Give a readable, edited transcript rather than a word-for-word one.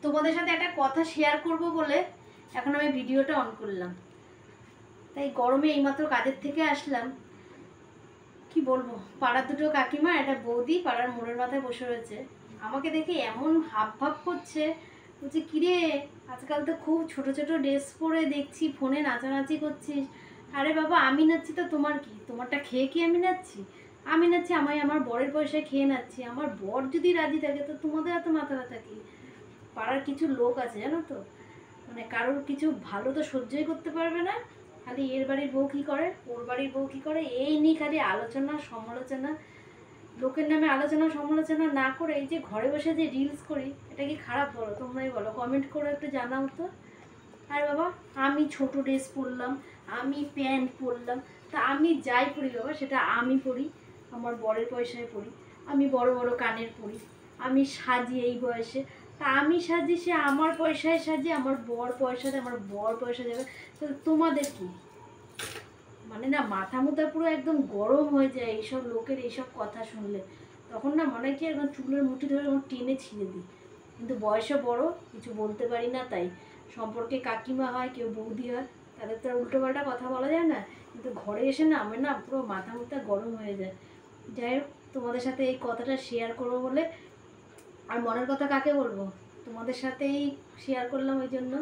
তোমাদের সাথে একটা কথা শেয়ার করব বলে এখন আমি ভিডিওটা অন করলাম। তাই গরমে এইমাত্র কাজের থেকে আসলাম। কি বলবো, পাড়ার দুটো কাকিমা একটা বৌদি পাড়ার মোড়ের মাথায় বসে রয়েছে। আমাকে দেখে এমন ভাব ভাব করছে, বলছে কিরে আজকাল তো খুব ছোট ছোট ড্রেস পরে দেখছি ফোনে নাচানাচি করছিস। আরে বাবা, আমি নাচছি তো তোমার কি? তোমারটা খেয়ে কি আমি নাচছি? আমি নাচছি আমি আমার বরের পয়সায় খেয়ে নাচছি। আমার বর যদি রাজি থাকে তো তোমাদের এত মাথা ব্যথা কি? পাড়ার কিছু লোক আছে জানো তো, মানে কারোর কিছু ভালো তো সহ্যই করতে পারবে না। খালি এর বাড়ির বউ কী করে, ওর বাড়ির বউ কী করে, এই নিয়ে খালি আলোচনা সমালোচনা। লোকের নামে আলোচনা সমালোচনা না করে এই যে ঘরে বসে যে রিলস করি, এটা কি খারাপ? বলো, তোমরাই বলো, কমেন্ট করে একটু জানাও তো। আর বাবা, আমি ছোট ড্রেস পরলাম, আমি প্যান্ট পরলাম, তা আমি যাই পরি বাবা সেটা আমি পরি, আমার বরের পয়সায় পরি। আমি বড় বড় কানের পরি, আমি সাজি এই বয়সে, তা আমি সাজি, সে আমার পয়সায় সাজি, আমার বর পয়সা দেয়, আমার বর পয়সা দেবে। তো তোমাদের কি? মানে না, মাথা মুথা পুরো একদম গরম হয়ে যায় এইসব লোকের এইসব কথা শুনলে। তখন না মনে হয় কি একদম চুলের মুঠি ধরে টেনে ছিঁড়ে দিই। কিন্তু বয়সে বড়, কিছু বলতে পারি না। তাই সম্পর্কে কাকিমা হয়, কেউ বৌদি হয়, তাদের তো আর উল্টোপাল্টা কথা বলা যায় না। কিন্তু ঘরে এসে না আমার না পুরো মাথা মুথা গরম হয়ে যায়। যাই হোক, তোমাদের সাথে এই কথাটা শেয়ার করবো বলে। আর মনের কথা কাকে বলবো, তোমাদের সাথেই শেয়ার করলাম ওই জন্য।